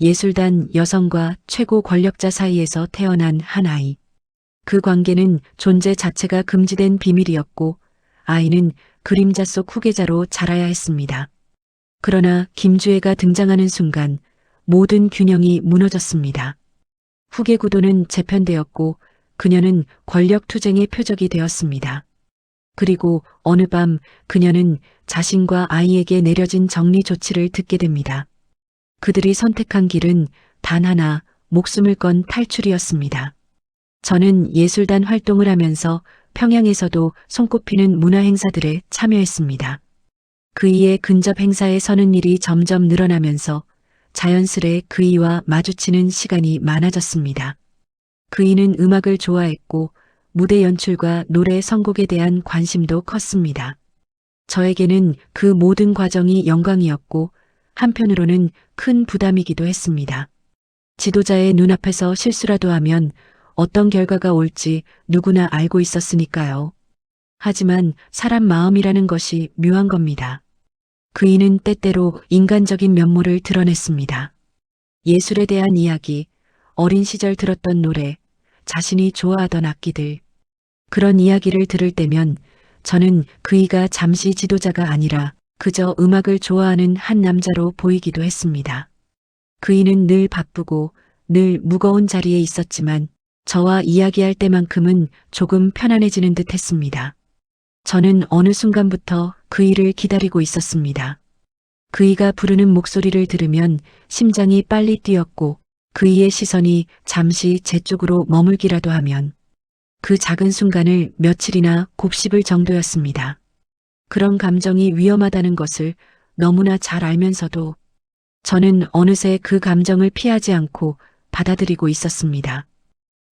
예술단 여성과 최고 권력자 사이에서 태어난 한 아이. 그 관계는 존재 자체가 금지된 비밀이었고 아이는 그림자 속 후계자로 자라야 했습니다. 그러나 김주혜가 등장하는 순간 모든 균형이 무너졌습니다. 후계 구도는 재편되었고 그녀는 권력 투쟁의 표적이 되었습니다. 그리고 어느 밤 그녀는 자신과 아이에게 내려진 정리 조치를 듣게 됩니다. 그들이 선택한 길은 단 하나, 목숨을 건 탈출이었습니다. 저는 예술단 활동을 하면서 평양에서도 손꼽히는 문화 행사들에 참여했습니다. 그이의 근접 행사에 서는 일이 점점 늘어나면서 자연스레 그이와 마주치는 시간이 많아졌습니다. 그이는 음악을 좋아했고 무대 연출과 노래 선곡에 대한 관심도 컸습니다. 저에게는 그 모든 과정이 영광이었고 한편으로는 큰 부담이기도 했습니다. 지도자의 눈앞에서 실수라도 하면 어떤 결과가 올지 누구나 알고 있었으니까요. 하지만 사람 마음이라는 것이 묘한 겁니다. 그이는 때때로 인간적인 면모를 드러냈습니다. 예술에 대한 이야기, 어린 시절 들었던 노래, 자신이 좋아하던 악기들. 그런 이야기를 들을 때면 저는 그이가 잠시 지도자가 아니라 그저 음악을 좋아하는 한 남자로 보이기도 했습니다. 그이는 늘 바쁘고 늘 무거운 자리에 있었지만 저와 이야기할 때만큼은 조금 편안해지는 듯 했습니다. 저는 어느 순간부터 그이를 기다리고 있었습니다. 그이가 부르는 목소리를 들으면 심장이 빨리 뛰었고 그이의 시선이 잠시 제 쪽으로 머물기라도 하면 그 작은 순간을 며칠이나 곱씹을 정도였습니다. 그런 감정이 위험하다는 것을 너무나 잘 알면서도 저는 어느새 그 감정을 피하지 않고 받아들이고 있었습니다.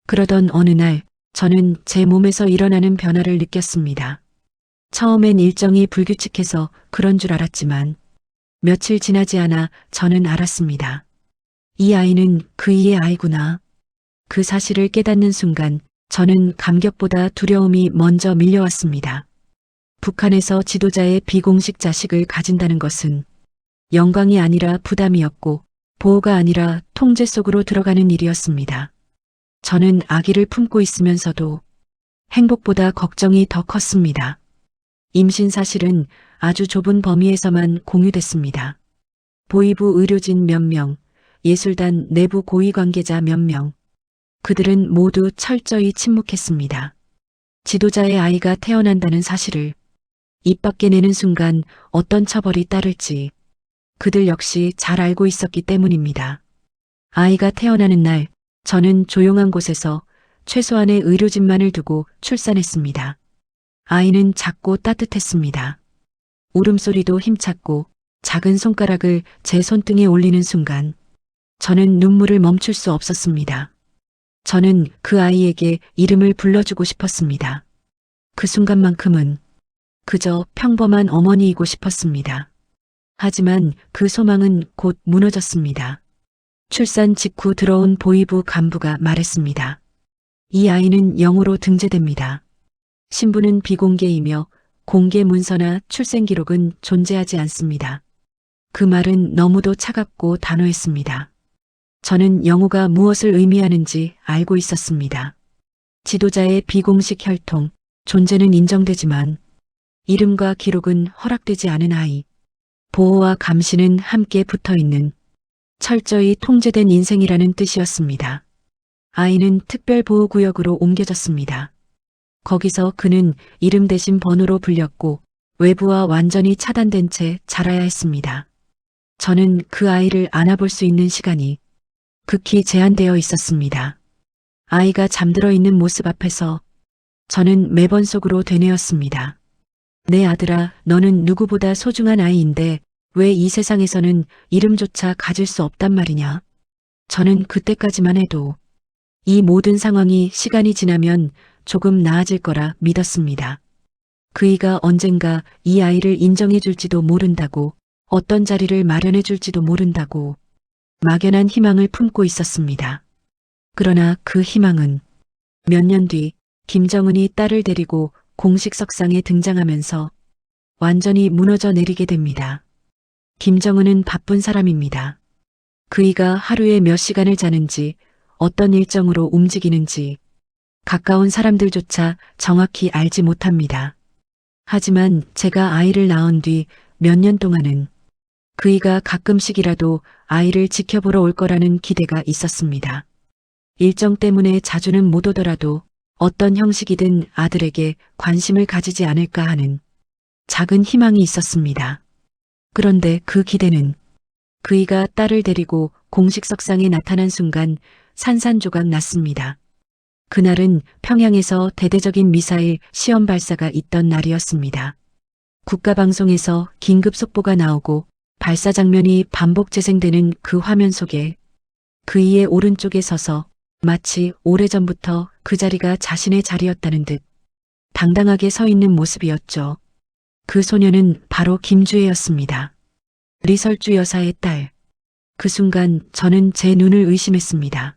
그러던 어느 날 저는 제 몸에서 일어나는 변화를 느꼈습니다. 처음엔 일정이 불규칙해서 그런 줄 알았지만 며칠 지나지 않아 저는 알았습니다. 이 아이는 그이의 아이구나. 그 사실을 깨닫는 순간 저는 감격보다 두려움이 먼저 밀려왔습니다. 북한에서 지도자의 비공식 자식을 가진다는 것은 영광이 아니라 부담이었고 보호가 아니라 통제 속으로 들어가는 일이었습니다. 저는 아기를 품고 있으면서도 행복보다 걱정이 더 컸습니다. 임신 사실은 아주 좁은 범위에서만 공유됐습니다. 보이부 의료진 몇 명, 예술단 내부 고위 관계자 몇 명. 그들은 모두 철저히 침묵했습니다. 지도자의 아이가 태어난다는 사실을 입 밖에 내는 순간 어떤 처벌이 따를지 그들 역시 잘 알고 있었기 때문입니다. 아이가 태어나는 날 저는 조용한 곳에서 최소한의 의료진만을 두고 출산했습니다. 아이는 작고 따뜻했습니다. 울음소리도 힘찼고 작은 손가락을 제 손등에 올리는 순간 저는 눈물을 멈출 수 없었습니다. 저는 그 아이에게 이름을 불러주고 싶었습니다. 그 순간만큼은 그저 평범한 어머니이고 싶었습니다. 하지만 그 소망은 곧 무너졌습니다. 출산 직후 들어온 보이부 간부가 말했습니다. 이 아이는 영으로 등재됩니다. 신부는 비공개이며 공개 문서나 출생 기록은 존재하지 않습니다. 그 말은 너무도 차갑고 단호했습니다. 저는 영우가 무엇을 의미하는지 알고 있었습니다. 지도자의 비공식 혈통, 존재는 인정되지만 이름과 기록은 허락되지 않은 아이, 보호와 감시는 함께 붙어있는 철저히 통제된 인생이라는 뜻이었습니다. 아이는 특별보호구역으로 옮겨졌습니다. 거기서 그는 이름 대신 번호로 불렸고 외부와 완전히 차단된 채 자라야 했습니다. 저는 그 아이를 안아볼 수 있는 시간이 극히 제한되어 있었습니다. 아이가 잠들어 있는 모습 앞에서 저는 매번 속으로 되뇌었습니다. 내 아들아, 너는 누구보다 소중한 아이인데 왜 이 세상에서는 이름조차 가질 수 없단 말이냐? 저는 그때까지만 해도 이 모든 상황이 시간이 지나면 조금 나아질 거라 믿었습니다. 그이가 언젠가 이 아이를 인정해 줄지도 모른다고, 어떤 자리를 마련해 줄지도 모른다고 막연한 희망을 품고 있었습니다. 그러나 그 희망은 몇 년 뒤 김정은이 딸을 데리고 공식 석상에 등장하면서 완전히 무너져 내리게 됩니다. 김정은은 바쁜 사람입니다. 그이가 하루에 몇 시간을 자는지, 어떤 일정으로 움직이는지, 가까운 사람들조차 정확히 알지 못합니다. 하지만 제가 아이를 낳은 뒤 몇 년 동안은 그이가 가끔씩이라도 아이를 지켜보러 올 거라는 기대가 있었습니다. 일정 때문에 자주는 못 오더라도 어떤 형식이든 아들에게 관심을 가지지 않을까 하는 작은 희망이 있었습니다. 그런데 그 기대는 그이가 딸을 데리고 공식석상에 나타난 순간 산산조각 났습니다. 그날은 평양에서 대대적인 미사일 시험 발사가 있던 날이었습니다. 국가방송에서 긴급 속보가 나오고 발사 장면이 반복 재생되는 그 화면 속에 그이의 오른쪽에 서서 마치 오래전부터 그 자리가 자신의 자리였다는 듯 당당하게 서 있는 모습이었죠. 그 소녀는 바로 김주혜였습니다. 리설주 여사의 딸. 그 순간 저는 제 눈을 의심했습니다.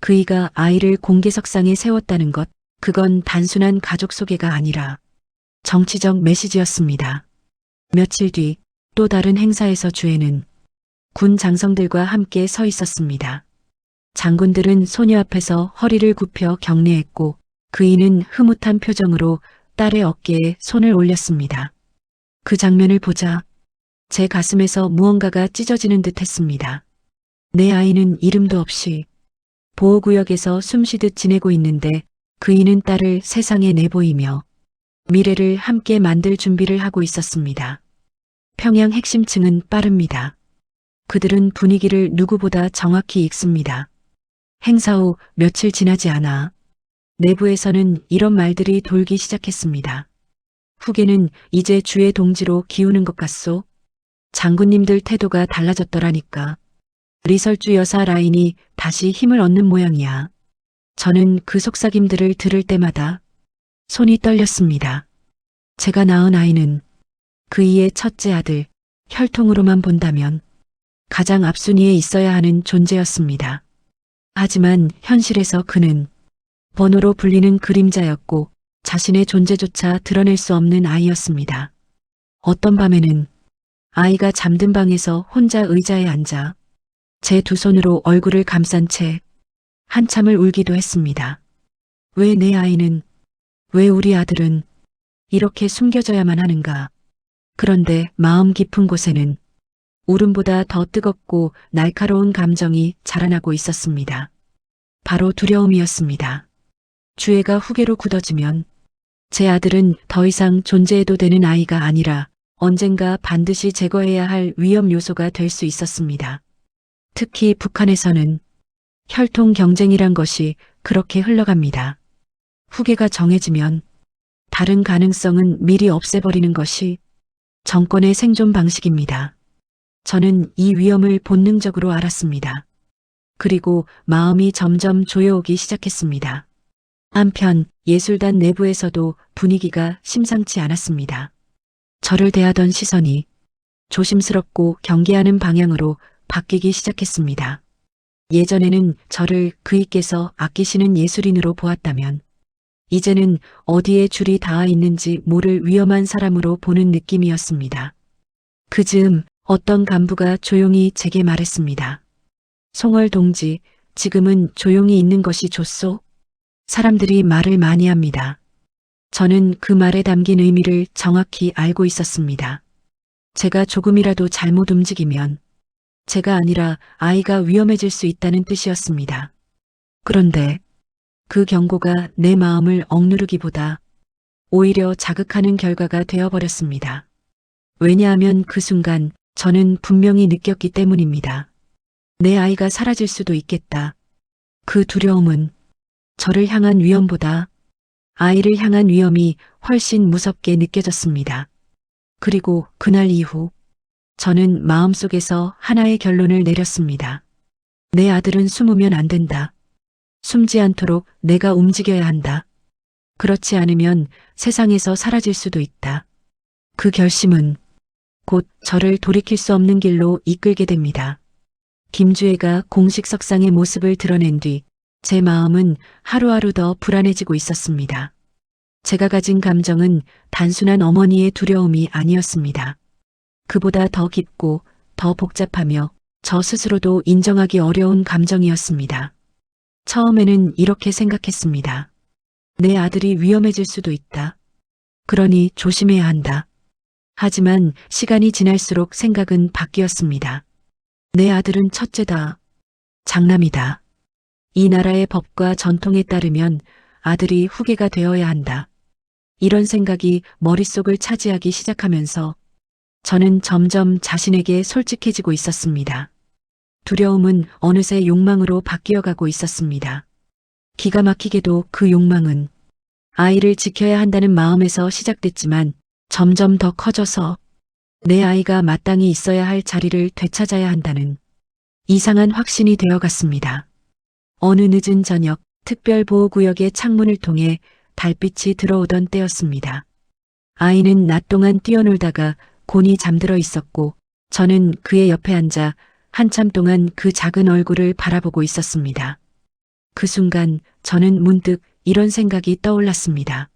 그이가 아이를 공개석상에 세웠다는 것, 그건 단순한 가족 소개가 아니라 정치적 메시지였습니다. 며칠 뒤 또 다른 행사에서 주혜는 군 장성들과 함께 서 있었습니다. 장군들은 소녀 앞에서 허리를 굽혀 경례했고 그이는 흐뭇한 표정으로 딸의 어깨에 손을 올렸습니다. 그 장면을 보자 제 가슴에서 무언가가 찢어지는 듯 했습니다. 내 아이는 이름도 없이 보호구역에서 숨쉬듯 지내고 있는데 그이는 딸을 세상에 내보이며 미래를 함께 만들 준비를 하고 있었습니다. 평양 핵심층은 빠릅니다. 그들은 분위기를 누구보다 정확히 읽습니다. 행사 후 며칠 지나지 않아 내부에서는 이런 말들이 돌기 시작했습니다. 후계는 이제 주의 동지로 기우는 것 같소? 장군님들 태도가 달라졌더라니까. 리설주 여사 라인이 다시 힘을 얻는 모양이야. 저는 그 속삭임들을 들을 때마다 손이 떨렸습니다. 제가 낳은 아이는 그이의 첫째 아들, 혈통으로만 본다면 가장 앞순위에 있어야 하는 존재였습니다. 하지만 현실에서 그는 번호로 불리는 그림자였고 자신의 존재조차 드러낼 수 없는 아이였습니다. 어떤 밤에는 아이가 잠든 방에서 혼자 의자에 앉아 제 두 손으로 얼굴을 감싼 채 한참을 울기도 했습니다. 왜 내 아이는, 왜 우리 아들은 이렇게 숨겨져야만 하는가. 그런데 마음 깊은 곳에는 울음보다 더 뜨겁고 날카로운 감정이 자라나고 있었습니다. 바로 두려움이었습니다. 주애가 후계로 굳어지면 제 아들은 더 이상 존재해도 되는 아이가 아니라 언젠가 반드시 제거해야 할 위험 요소가 될 수 있었습니다. 특히 북한에서는 혈통 경쟁이란 것이 그렇게 흘러갑니다. 후계가 정해지면 다른 가능성은 미리 없애버리는 것이 정권의 생존 방식입니다. 저는 이 위험을 본능적으로 알았습니다. 그리고 마음이 점점 조여오기 시작했습니다. 한편 예술단 내부에서도 분위기가 심상치 않았습니다. 저를 대하던 시선이 조심스럽고 경계하는 방향으로 바뀌기 시작했습니다. 예전에는 저를 그이께서 아끼시는 예술인으로 보았다면 이제는 어디에 줄이 닿아 있는지 모를 위험한 사람으로 보는 느낌이었습니다. 그 즈음 어떤 간부가 조용히 제게 말했습니다. 송월 동지, 지금은 조용히 있는 것이 좋소? 사람들이 말을 많이 합니다. 저는 그 말에 담긴 의미를 정확히 알고 있었습니다. 제가 조금이라도 잘못 움직이면 제가 아니라 아이가 위험해질 수 있다는 뜻이었습니다. 그런데 그 경고가 내 마음을 억누르기보다 오히려 자극하는 결과가 되어버렸습니다. 왜냐하면 그 순간 저는 분명히 느꼈기 때문입니다. 내 아이가 사라질 수도 있겠다. 그 두려움은 저를 향한 위험보다 아이를 향한 위험이 훨씬 무섭게 느껴졌습니다. 그리고 그날 이후 저는 마음속에서 하나의 결론을 내렸습니다. 내 아들은 숨으면 안 된다. 숨지 않도록 내가 움직여야 한다. 그렇지 않으면 세상에서 사라질 수도 있다. 그 결심은 곧 저를 돌이킬 수 없는 길로 이끌게 됩니다. 김주혜가 공식 석상의 모습을 드러낸 뒤 제 마음은 하루하루 더 불안해지고 있었습니다. 제가 가진 감정은 단순한 어머니의 두려움이 아니었습니다. 그보다 더 깊고 더 복잡하며 저 스스로도 인정하기 어려운 감정이었습니다. 처음에는 이렇게 생각했습니다. 내 아들이 위험해질 수도 있다. 그러니 조심해야 한다. 하지만 시간이 지날수록 생각은 바뀌었습니다. 내 아들은 첫째다. 장남이다. 이 나라의 법과 전통에 따르면 아들이 후계가 되어야 한다. 이런 생각이 머릿속을 차지하기 시작하면서 저는 점점 자신에게 솔직해지고 있었습니다. 두려움은 어느새 욕망으로 바뀌어가고 있었습니다. 기가 막히게도 그 욕망은 아이를 지켜야 한다는 마음에서 시작됐지만 점점 더 커져서 내 아이가 마땅히 있어야 할 자리를 되찾아야 한다는 이상한 확신이 되어갔습니다. 어느 늦은 저녁 특별보호구역의 창문을 통해 달빛이 들어오던 때였습니다. 아이는 낮 동안 뛰어놀다가 곤히 잠들어 있었고 저는 그의 옆에 앉아 한참 동안 그 작은 얼굴을 바라보고 있었습니다. 그 순간 저는 문득 이런 생각이 떠올랐습니다.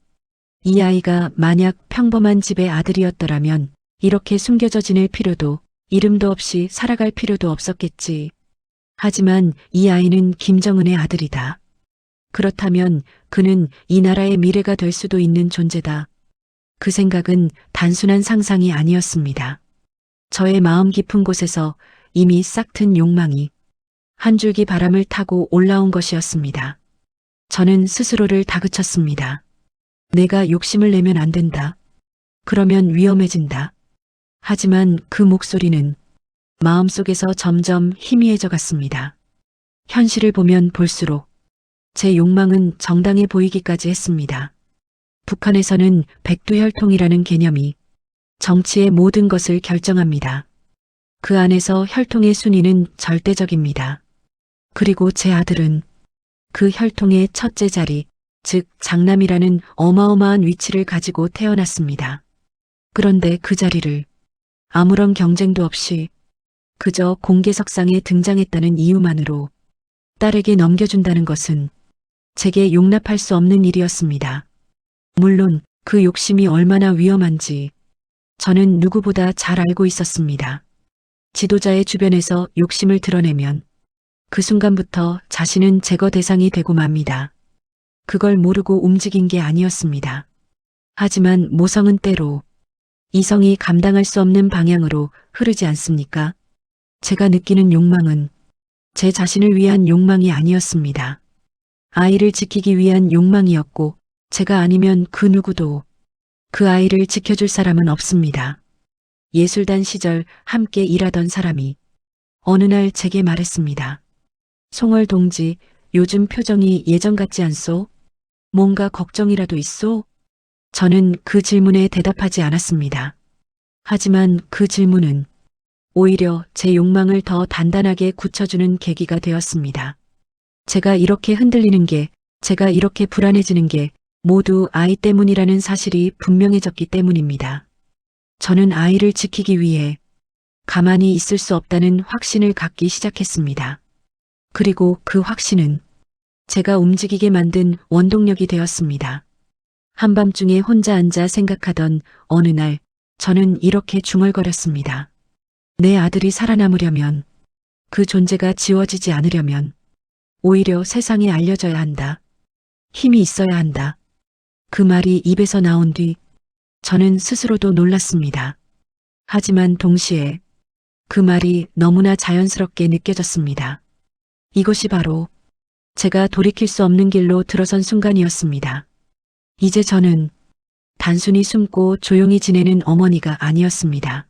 이 아이가 만약 평범한 집의 아들이었더라면 이렇게 숨겨져 지낼 필요도 이름도 없이 살아갈 필요도 없었겠지. 하지만 이 아이는 김정은의 아들이다. 그렇다면 그는 이 나라의 미래가 될 수도 있는 존재다. 그 생각은 단순한 상상이 아니었습니다. 저의 마음 깊은 곳에서 이미 싹튼 욕망이 한 줄기 바람을 타고 올라온 것이었습니다. 저는 스스로를 다그쳤습니다. 내가 욕심을 내면 안 된다. 그러면 위험해진다. 하지만 그 목소리는 마음속에서 점점 희미해져 갔습니다. 현실을 보면 볼수록 제 욕망은 정당해 보이기까지 했습니다. 북한에서는 백두혈통이라는 개념이 정치의 모든 것을 결정합니다. 그 안에서 혈통의 순위는 절대적입니다. 그리고 제 아들은 그 혈통의 첫째 자리, 즉 장남이라는 어마어마한 위치를 가지고 태어났습니다. 그런데 그 자리를 아무런 경쟁도 없이 그저 공개석상에 등장했다는 이유만으로 딸에게 넘겨준다는 것은 제게 용납할 수 없는 일이었습니다. 물론 그 욕심이 얼마나 위험한지 저는 누구보다 잘 알고 있었습니다. 지도자의 주변에서 욕심을 드러내면 그 순간부터 자신은 제거 대상이 되고 맙니다. 그걸 모르고 움직인 게 아니었습니다. 하지만 모성은 때로 이성이 감당할 수 없는 방향으로 흐르지 않습니까? 제가 느끼는 욕망은 제 자신을 위한 욕망이 아니었습니다. 아이를 지키기 위한 욕망이었고 제가 아니면 그 누구도 그 아이를 지켜줄 사람은 없습니다. 예술단 시절 함께 일하던 사람이 어느 날 제게 말했습니다. 송월 동지, 요즘 표정이 예전 같지 않소? 뭔가 걱정이라도 있소? 저는 그 질문에 대답하지 않았습니다. 하지만 그 질문은 오히려 제 욕망을 더 단단하게 굳혀주는 계기가 되었습니다. 제가 이렇게 흔들리는 게, 제가 이렇게 불안해지는 게 모두 아이 때문이라는 사실이 분명해졌기 때문입니다. 저는 아이를 지키기 위해 가만히 있을 수 없다는 확신을 갖기 시작했습니다. 그리고 그 확신은 제가 움직이게 만든 원동력이 되었습니다. 한밤중에 혼자 앉아 생각하던 어느 날 저는 이렇게 중얼거렸습니다. 내 아들이 살아남으려면, 그 존재가 지워지지 않으려면 오히려 세상에 알려져야 한다. 힘이 있어야 한다. 그 말이 입에서 나온 뒤 저는 스스로도 놀랐습니다. 하지만 동시에 그 말이 너무나 자연스럽게 느껴졌습니다. 이것이 바로 제가 돌이킬 수 없는 길로 들어선 순간이었습니다. 이제 저는 단순히 숨고 조용히 지내는 어머니가 아니었습니다.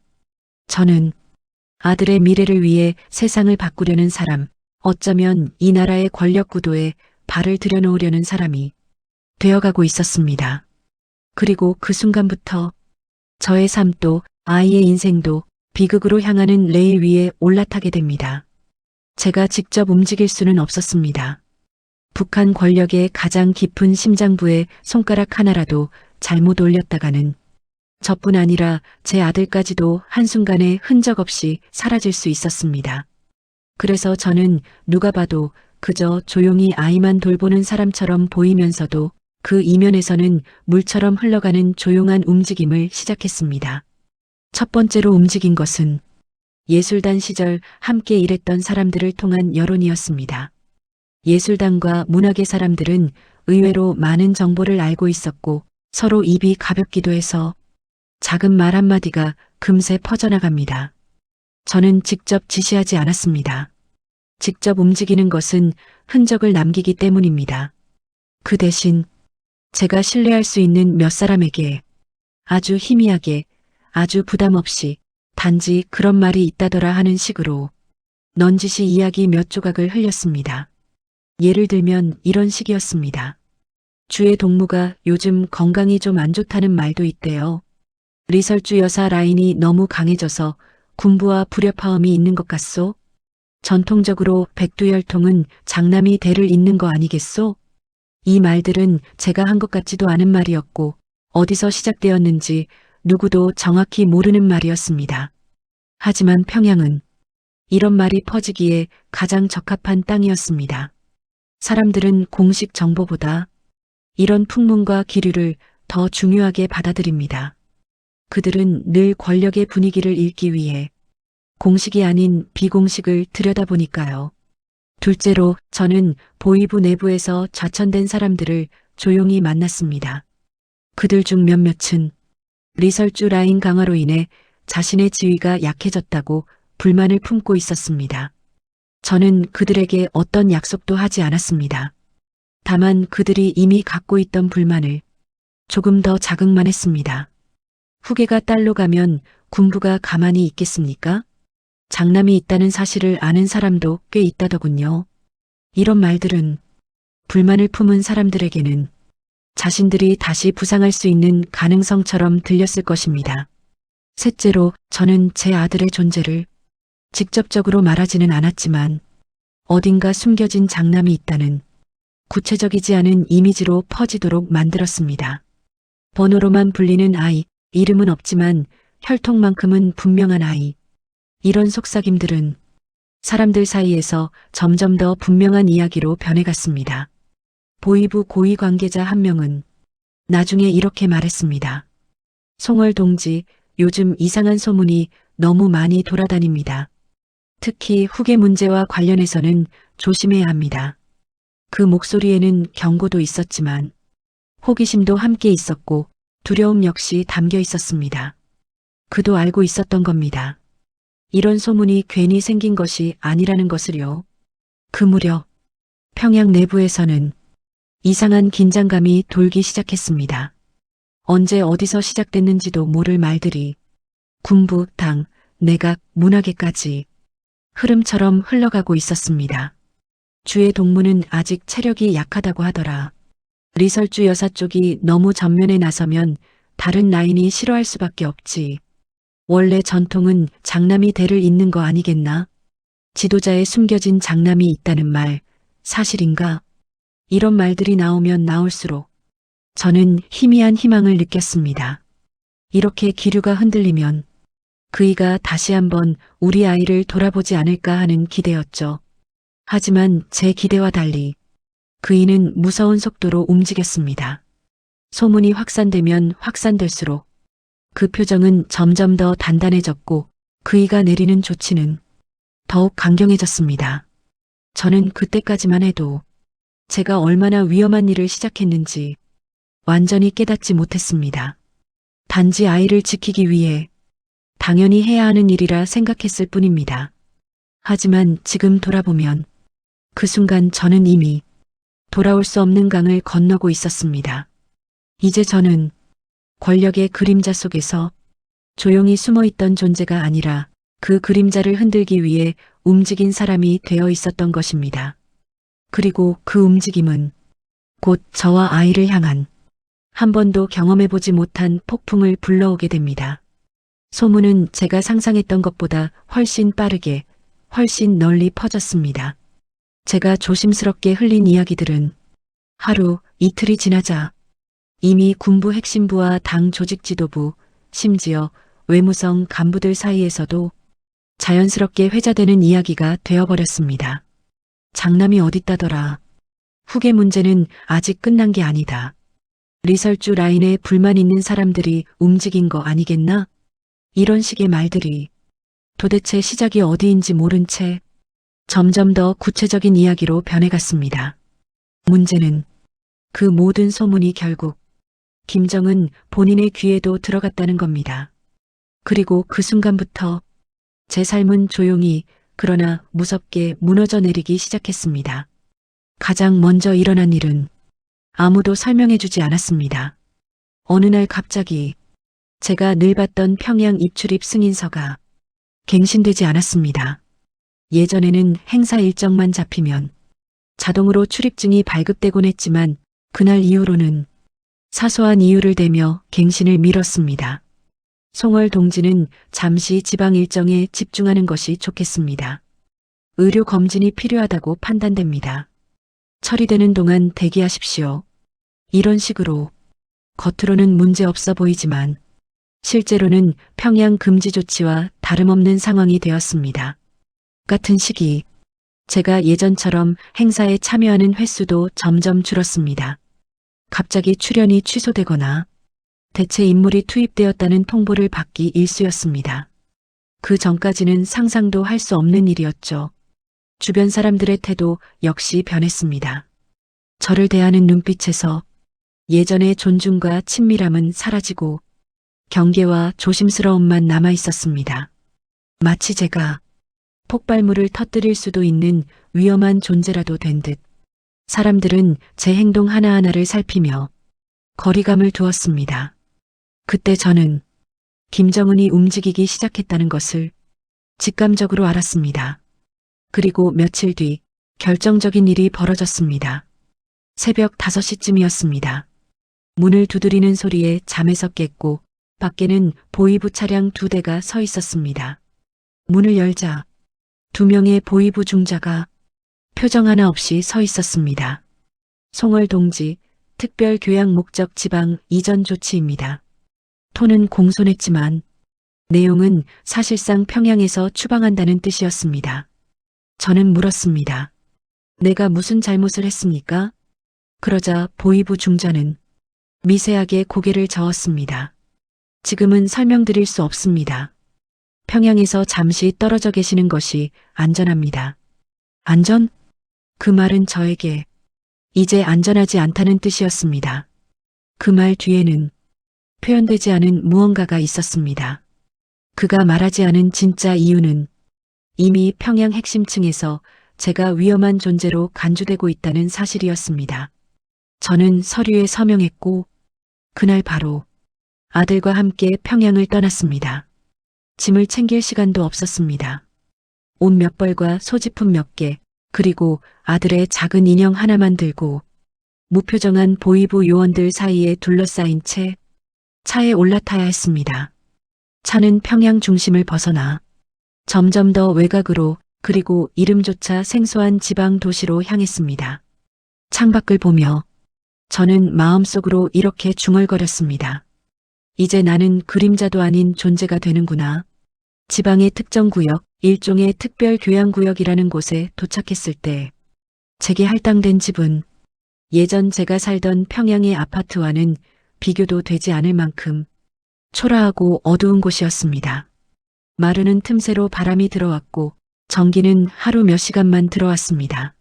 저는 아들의 미래를 위해 세상을 바꾸려는 사람, 어쩌면 이 나라의 권력 구도에 발을 들여놓으려는 사람이 되어가고 있었습니다. 그리고 그 순간부터 저의 삶도 아이의 인생도 비극으로 향하는 레일 위에 올라타게 됩니다. 제가 직접 움직일 수는 없었습니다. 북한 권력의 가장 깊은 심장부에 손가락 하나라도 잘못 올렸다가는 저뿐 아니라 제 아들까지도 한순간에 흔적 없이 사라질 수 있었습니다. 그래서 저는 누가 봐도 그저 조용히 아이만 돌보는 사람처럼 보이면서도 그 이면에서는 물처럼 흘러가는 조용한 움직임을 시작했습니다. 첫 번째로 움직인 것은 예술단 시절 함께 일했던 사람들을 통한 여론이었습니다. 예술단과 문학의 사람들은 의외로 많은 정보를 알고 있었고 서로 입이 가볍기도 해서 작은 말 한마디가 금세 퍼져나갑니다. 저는 직접 지시하지 않았습니다. 직접 움직이는 것은 흔적을 남기기 때문입니다. 그 대신 제가 신뢰할 수 있는 몇 사람에게 아주 희미하게, 아주 부담 없이 단지 그런 말이 있다더라 하는 식으로 넌지시 이야기 몇 조각을 흘렸습니다. 예를 들면 이런 식이었습니다. 주의 동무가 요즘 건강이 좀 안 좋다는 말도 있대요. 리설주 여사 라인이 너무 강해져서 군부와 불협화음이 있는 것 같소? 전통적으로 백두혈통은 장남이 대를 잇는 거 아니겠소? 이 말들은 제가 한 것 같지도 않은 말이었고 어디서 시작되었는지 누구도 정확히 모르는 말이었습니다. 하지만 평양은 이런 말이 퍼지기에 가장 적합한 땅이었습니다. 사람들은 공식 정보보다 이런 풍문과 기류를 더 중요하게 받아들입니다. 그들은 늘 권력의 분위기를 읽기 위해 공식이 아닌 비공식을 들여다보니까요. 둘째로 저는 보위부 내부에서 좌천된 사람들을 조용히 만났습니다. 그들 중 몇몇은 리설주 라인 강화로 인해 자신의 지위가 약해졌다고 불만을 품고 있었습니다. 저는 그들에게 어떤 약속도 하지 않았습니다. 다만 그들이 이미 갖고 있던 불만을 조금 더 자극만 했습니다. 후계가 딸로 가면 군부가 가만히 있겠습니까? 장남이 있다는 사실을 아는 사람도 꽤 있다더군요. 이런 말들은 불만을 품은 사람들에게는 자신들이 다시 부상할 수 있는 가능성처럼 들렸을 것입니다. 셋째로 저는 제 아들의 존재를 직접적으로 말하지는 않았지만 어딘가 숨겨진 장남이 있다는 구체적이지 않은 이미지로 퍼지도록 만들었습니다. 번호로만 불리는 아이, 이름은 없지만 혈통만큼은 분명한 아이. 이런 속삭임들은 사람들 사이에서 점점 더 분명한 이야기로 변해갔습니다. 보위부 고위 관계자 한 명은 나중에 이렇게 말했습니다. 송월 동지, 요즘 이상한 소문이 너무 많이 돌아다닙니다. 특히 후계 문제와 관련해서는 조심해야 합니다. 그 목소리에는 경고도 있었지만 호기심도 함께 있었고 두려움 역시 담겨 있었습니다. 그도 알고 있었던 겁니다. 이런 소문이 괜히 생긴 것이 아니라는 것을요. 그 무렵 평양 내부에서는 이상한 긴장감이 돌기 시작했습니다. 언제 어디서 시작됐는지도 모를 말들이 군부, 당, 내각, 문화계까지 흐름처럼 흘러가고 있었습니다. 주의 동무는 아직 체력이 약하다고 하더라. 리설주 여사 쪽이 너무 전면에 나서면 다른 라인이 싫어할 수밖에 없지. 원래 전통은 장남이 대를 잇는 거 아니겠나? 지도자에 숨겨진 장남이 있다는 말, 사실인가? 이런 말들이 나오면 나올수록 저는 희미한 희망을 느꼈습니다. 이렇게 기류가 흔들리면 그이가 다시 한번 우리 아이를 돌아보지 않을까 하는 기대였죠. 하지만 제 기대와 달리 그이는 무서운 속도로 움직였습니다. 소문이 확산되면 확산될수록 그 표정은 점점 더 단단해졌고 그이가 내리는 조치는 더욱 강경해졌습니다. 저는 그때까지만 해도 제가 얼마나 위험한 일을 시작했는지 완전히 깨닫지 못했습니다. 단지 아이를 지키기 위해 당연히 해야 하는 일이라 생각했을 뿐입니다. 하지만 지금 돌아보면 그 순간 저는 이미 돌아올 수 없는 강을 건너고 있었습니다. 이제 저는 권력의 그림자 속에서 조용히 숨어있던 존재가 아니라 그 그림자를 흔들기 위해 움직인 사람이 되어 있었던 것입니다. 그리고 그 움직임은 곧 저와 아이를 향한 한 번도 경험해보지 못한 폭풍을 불러오게 됩니다. 소문은 제가 상상했던 것보다 훨씬 빠르게, 훨씬 널리 퍼졌습니다. 제가 조심스럽게 흘린 이야기들은 하루, 이틀이 지나자 이미 군부 핵심부와 당 조직 지도부, 심지어 외무성 간부들 사이에서도 자연스럽게 회자되는 이야기가 되어버렸습니다. 장남이 어딨다더라. 후계 문제는 아직 끝난 게 아니다. 리설주 라인에 불만 있는 사람들이 움직인 거 아니겠나? 이런 식의 말들이 도대체 시작이 어디인지 모른 채 점점 더 구체적인 이야기로 변해갔습니다. 문제는 그 모든 소문이 결국 김정은 본인의 귀에도 들어갔다는 겁니다. 그리고 그 순간부터 제 삶은 조용히 그러나 무섭게 무너져 내리기 시작했습니다. 가장 먼저 일어난 일은 아무도 설명해주지 않았습니다. 어느 날 갑자기 제가 늘 봤던 평양 입출입 승인서가 갱신되지 않았습니다. 예전에는 행사 일정만 잡히면 자동으로 출입증이 발급되곤 했지만 그날 이후로는 사소한 이유를 대며 갱신을 미뤘습니다. 송월 동지는 잠시 지방 일정에 집중하는 것이 좋겠습니다. 의료 검진이 필요하다고 판단됩니다. 처리되는 동안 대기하십시오. 이런 식으로 겉으로는 문제 없어 보이지만 실제로는 평양 금지 조치와 다름없는 상황이 되었습니다. 같은 시기 제가 예전처럼 행사에 참여하는 횟수도 점점 줄었습니다. 갑자기 출연이 취소되거나 대체 인물이 투입되었다는 통보를 받기 일쑤였습니다. 그 전까지는 상상도 할 수 없는 일이었죠. 주변 사람들의 태도 역시 변했습니다. 저를 대하는 눈빛에서 예전의 존중과 친밀함은 사라지고 경계와 조심스러움만 남아 있었습니다. 마치 제가 폭발물을 터뜨릴 수도 있는 위험한 존재라도 된 듯 사람들은 제 행동 하나하나를 살피며 거리감을 두었습니다. 그때 저는 김정은이 움직이기 시작했다는 것을 직감적으로 알았습니다. 그리고 며칠 뒤 결정적인 일이 벌어졌습니다. 새벽 5시쯤이었습니다. 문을 두드리는 소리에 잠에서 깼고 밖에는 보이부 차량 2대가 서 있었습니다. 문을 열자 2명의 보이부 중자가 표정 하나 없이 서 있었습니다. 송월 동지 특별 교양 목적 지방 이전 조치입니다. 톤은 공손했지만 내용은 사실상 평양에서 추방한다는 뜻이었습니다. 저는 물었습니다. 내가 무슨 잘못을 했습니까? 그러자 보이부 중자는 미세하게 고개를 저었습니다. 지금은 설명드릴 수 없습니다. 평양에서 잠시 떨어져 계시는 것이 안전합니다. 안전? 그 말은 저에게 이제 안전하지 않다는 뜻이었습니다. 그 말 뒤에는 표현되지 않은 무언가가 있었습니다. 그가 말하지 않은 진짜 이유는 이미 평양 핵심층에서 제가 위험한 존재로 간주되고 있다는 사실이었습니다. 저는 서류에 서명했고 그날 바로 아들과 함께 평양을 떠났습니다. 짐을 챙길 시간도 없었습니다. 옷 몇 벌과 소지품 몇 개, 그리고 아들의 작은 인형 하나만 들고 무표정한 보이부 요원들 사이에 둘러싸인 채 차에 올라타야 했습니다. 차는 평양 중심을 벗어나 점점 더 외곽으로 그리고 이름조차 생소한 지방 도시로 향했습니다. 창밖을 보며 저는 마음속으로 이렇게 중얼거렸습니다. 이제 나는 그림자도 아닌 존재가 되는구나. 지방의 특정 구역, 일종의 특별 교양구역이라는 곳에 도착했을 때 제게 할당된 집은 예전 제가 살던 평양의 아파트와는 비교도 되지 않을 만큼 초라하고 어두운 곳이었습니다. 마르는 틈새로 바람이 들어왔고 전기는 하루 몇 시간만 들어왔습니다.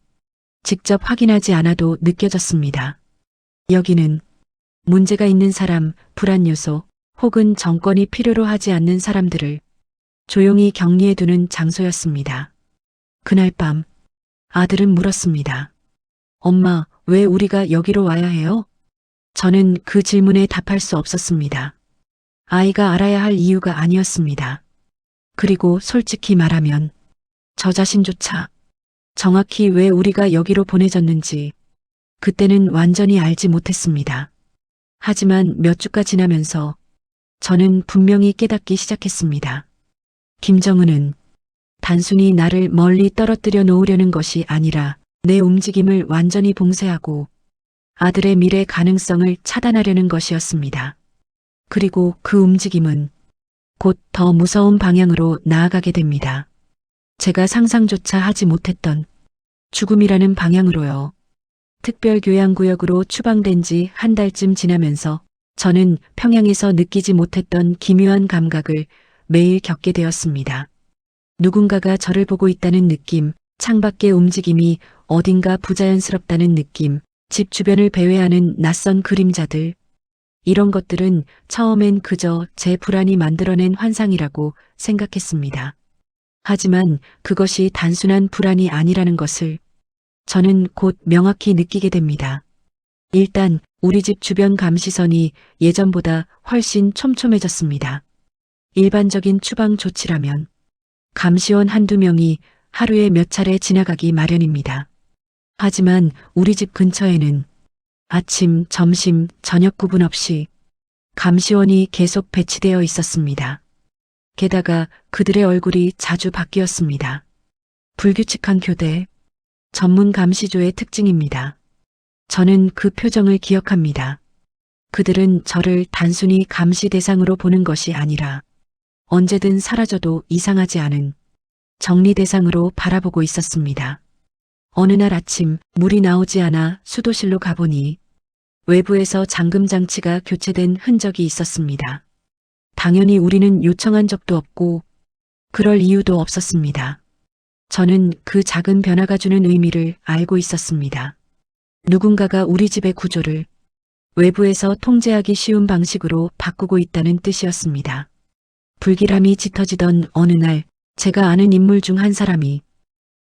직접 확인하지 않아도 느껴졌습니다. 여기는 문제가 있는 사람, 불안 요소 혹은 정권이 필요로 하지 않는 사람들을 조용히 격리해두는 장소였습니다. 그날 밤 아들은 물었습니다. 엄마, 왜 우리가 여기로 와야 해요? 저는 그 질문에 답할 수 없었습니다. 아이가 알아야 할 이유가 아니었습니다. 그리고 솔직히 말하면 저 자신조차 정확히 왜 우리가 여기로 보내졌는지 그때는 완전히 알지 못했습니다. 하지만 몇 주가 지나면서 저는 분명히 깨닫기 시작했습니다. 김정은은 단순히 나를 멀리 떨어뜨려 놓으려는 것이 아니라 내 움직임을 완전히 봉쇄하고 아들의 미래 가능성을 차단하려는 것이었습니다. 그리고 그 움직임은 곧 더 무서운 방향으로 나아가게 됩니다. 제가 상상조차 하지 못했던 죽음이라는 방향으로요. 특별교양구역으로 추방된 지 한 달쯤 지나면서 저는 평양에서 느끼지 못했던 기묘한 감각을 매일 겪게 되었습니다. 누군가가 저를 보고 있다는 느낌, 창밖의 움직임이 어딘가 부자연스럽다는 느낌, 집 주변을 배회하는 낯선 그림자들. 이런 것들은 처음엔 그저 제 불안이 만들어낸 환상이라고 생각했습니다. 하지만 그것이 단순한 불안이 아니라는 것을 저는 곧 명확히 느끼게 됩니다. 일단 우리 집 주변 감시선이 예전보다 훨씬 촘촘해졌습니다. 일반적인 추방 조치라면 감시원 한두 명이 하루에 몇 차례 지나가기 마련입니다. 하지만 우리 집 근처에는 아침, 점심, 저녁 구분 없이 감시원이 계속 배치되어 있었습니다. 게다가 그들의 얼굴이 자주 바뀌었습니다. 불규칙한 교대, 전문 감시조의 특징입니다. 저는 그 표정을 기억합니다. 그들은 저를 단순히 감시 대상으로 보는 것이 아니라 언제든 사라져도 이상하지 않은 정리 대상으로 바라보고 있었습니다. 어느 날 아침 물이 나오지 않아 수도실로 가보니 외부에서 잠금 장치가 교체된 흔적이 있었습니다. 당연히 우리는 요청한 적도 없고 그럴 이유도 없었습니다. 저는 그 작은 변화가 주는 의미를 알고 있었습니다. 누군가가 우리 집의 구조를 외부에서 통제하기 쉬운 방식으로 바꾸고 있다는 뜻이었습니다. 불길함이 짙어지던 어느 날 제가 아는 인물 중 한 사람이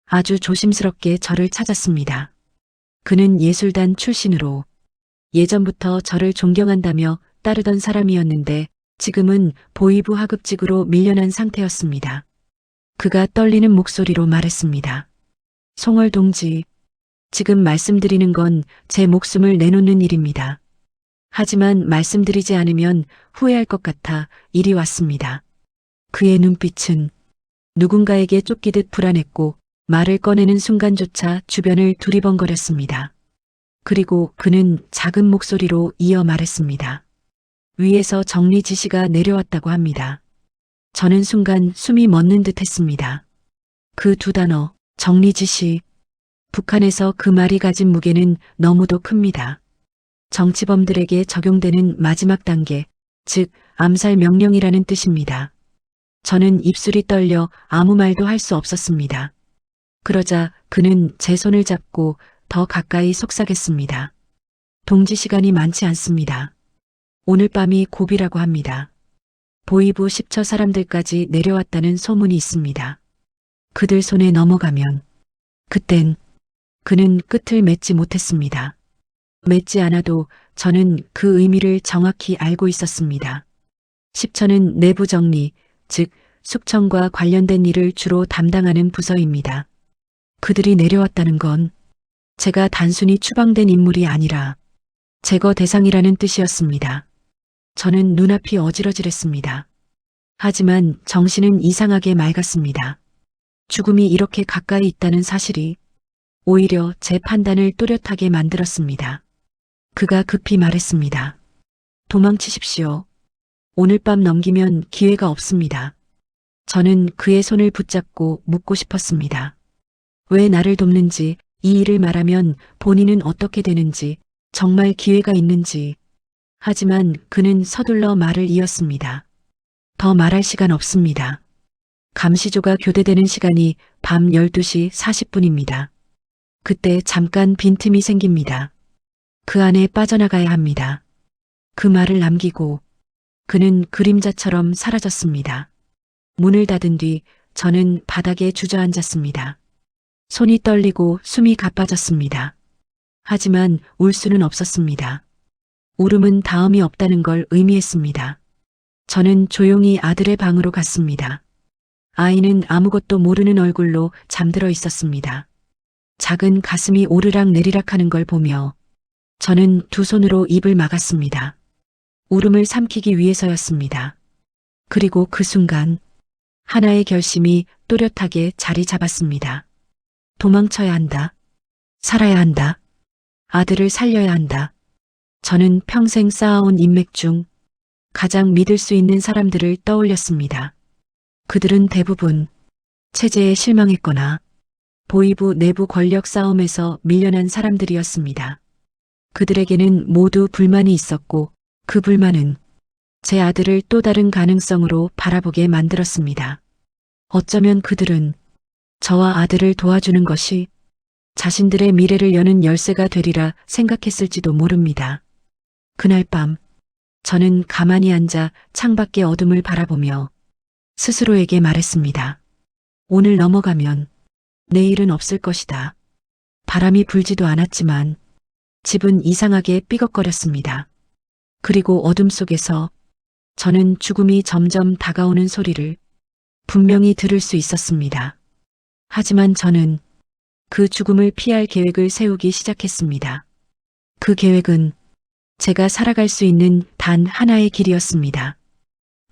아주 조심스럽게 저를 찾았습니다. 그는 예술단 출신으로 예전부터 저를 존경한다며 따르던 사람이었는데 지금은 보위부 하급직으로 밀려난 상태였습니다. 그가 떨리는 목소리로 말했습니다. 송월 동지, 지금 말씀드리는 건 제 목숨을 내놓는 일입니다. 하지만 말씀드리지 않으면 후회할 것 같아 일이 왔습니다. 그의 눈빛은 누군가에게 쫓기듯 불안했고 말을 꺼내는 순간조차 주변을 두리번거렸습니다. 그리고 그는 작은 목소리로 이어 말했습니다. 위에서 정리 지시가 내려왔다고 합니다. 저는 순간 숨이 멎는 듯 했습니다. 그 두 단어, 정리 지시. 북한에서 그 말이 가진 무게는 너무도 큽니다. 정치범들에게 적용되는 마지막 단계, 즉 암살 명령이라는 뜻입니다. 저는 입술이 떨려 아무 말도 할 수 없었습니다. 그러자 그는 제 손을 잡고 더 가까이 속삭였습니다. 동지 시간이 많지 않습니다. 오늘 밤이 고비라고 합니다. 보위부 10처 사람들까지 내려왔다는 소문이 있습니다. 그들 손에 넘어가면 그땐 그는 끝을 맺지 못했습니다. 맺지 않아도 저는 그 의미를 정확히 알고 있었습니다. 10처는 내부 정리, 즉 숙청과 관련된 일을 주로 담당하는 부서입니다. 그들이 내려왔다는 건 제가 단순히 추방된 인물이 아니라 제거 대상이라는 뜻이었습니다. 저는 눈앞이 어지러질했습니다. 하지만 정신은 이상하게 맑았습니다. 죽음이 이렇게 가까이 있다는 사실이 오히려 제 판단을 또렷하게 만들었습니다. 그가 급히 말했습니다. 도망치십시오. 오늘 밤 넘기면 기회가 없습니다. 저는 그의 손을 붙잡고 묻고 싶었습니다. 왜 나를 돕는지, 이 일을 말하면 본인은 어떻게 되는지, 정말 기회가 있는지. 하지만 그는 서둘러 말을 이었습니다. 더 말할 시간 없습니다. 감시조가 교대되는 시간이 밤 12시 40분입니다. 그때 잠깐 빈틈이 생깁니다. 그 안에 빠져나가야 합니다. 그 말을 남기고 그는 그림자처럼 사라졌습니다. 문을 닫은 뒤 저는 바닥에 주저앉았습니다. 손이 떨리고 숨이 가빠졌습니다. 하지만 울 수는 없었습니다. 울음은 다음이 없다는 걸 의미했습니다. 저는 조용히 아들의 방으로 갔습니다. 아이는 아무것도 모르는 얼굴로 잠들어 있었습니다. 작은 가슴이 오르락 내리락 하는 걸 보며 저는 두 손으로 입을 막았습니다. 울음을 삼키기 위해서였습니다. 그리고 그 순간 하나의 결심이 또렷하게 자리 잡았습니다. 도망쳐야 한다. 살아야 한다. 아들을 살려야 한다. 저는 평생 쌓아온 인맥 중 가장 믿을 수 있는 사람들을 떠올렸습니다. 그들은 대부분 체제에 실망했거나 보위부 내부 권력 싸움에서 밀려난 사람들이었습니다. 그들에게는 모두 불만이 있었고 그 불만은 제 아들을 또 다른 가능성으로 바라보게 만들었습니다. 어쩌면 그들은 저와 아들을 도와주는 것이 자신들의 미래를 여는 열쇠가 되리라 생각했을지도 모릅니다. 그날 밤 저는 가만히 앉아 창밖의 어둠을 바라보며 스스로에게 말했습니다. 오늘 넘어가면 내일은 없을 것이다. 바람이 불지도 않았지만 집은 이상하게 삐걱거렸습니다. 그리고 어둠 속에서 저는 죽음이 점점 다가오는 소리를 분명히 들을 수 있었습니다. 하지만 저는 그 죽음을 피할 계획을 세우기 시작했습니다. 그 계획은 제가 살아갈 수 있는 단 하나의 길이었습니다.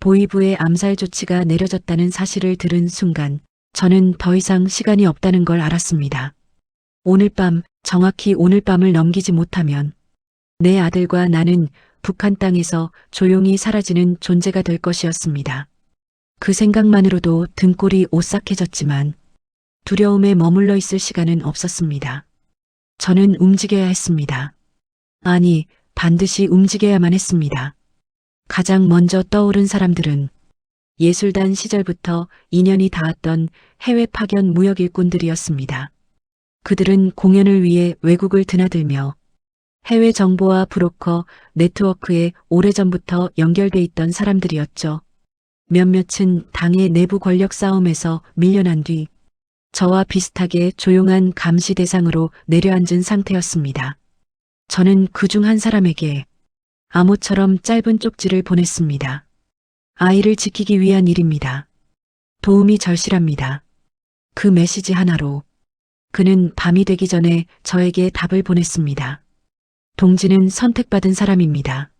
보이부의 암살 조치가 내려졌다는 사실을 들은 순간 저는 더 이상 시간이 없다는 걸 알았습니다. 오늘 밤, 정확히 오늘 밤을 넘기지 못하면 내 아들과 나는 북한 땅에서 조용히 사라지는 존재가 될 것이었습니다. 그 생각만으로도 등골이 오싹해졌지만 두려움에 머물러 있을 시간은 없었습니다. 저는 움직여야 했습니다. 아니, 반드시 움직여야만 했습니다. 가장 먼저 떠오른 사람들은 예술단 시절부터 인연이 닿았던 해외 파견 무역 일꾼들이었습니다. 그들은 공연을 위해 외국을 드나들며 해외 정보와 브로커 네트워크에 오래전부터 연결돼 있던 사람들이었죠. 몇몇은 당의 내부 권력 싸움에서 밀려난 뒤 저와 비슷하게 조용한 감시 대상으로 내려앉은 상태였습니다. 저는 그중 한 사람에게 암호처럼 짧은 쪽지를 보냈습니다. 아이를 지키기 위한 일입니다. 도움이 절실합니다. 그 메시지 하나로 그는 밤이 되기 전에 저에게 답을 보냈습니다. 동지는 선택받은 사람입니다.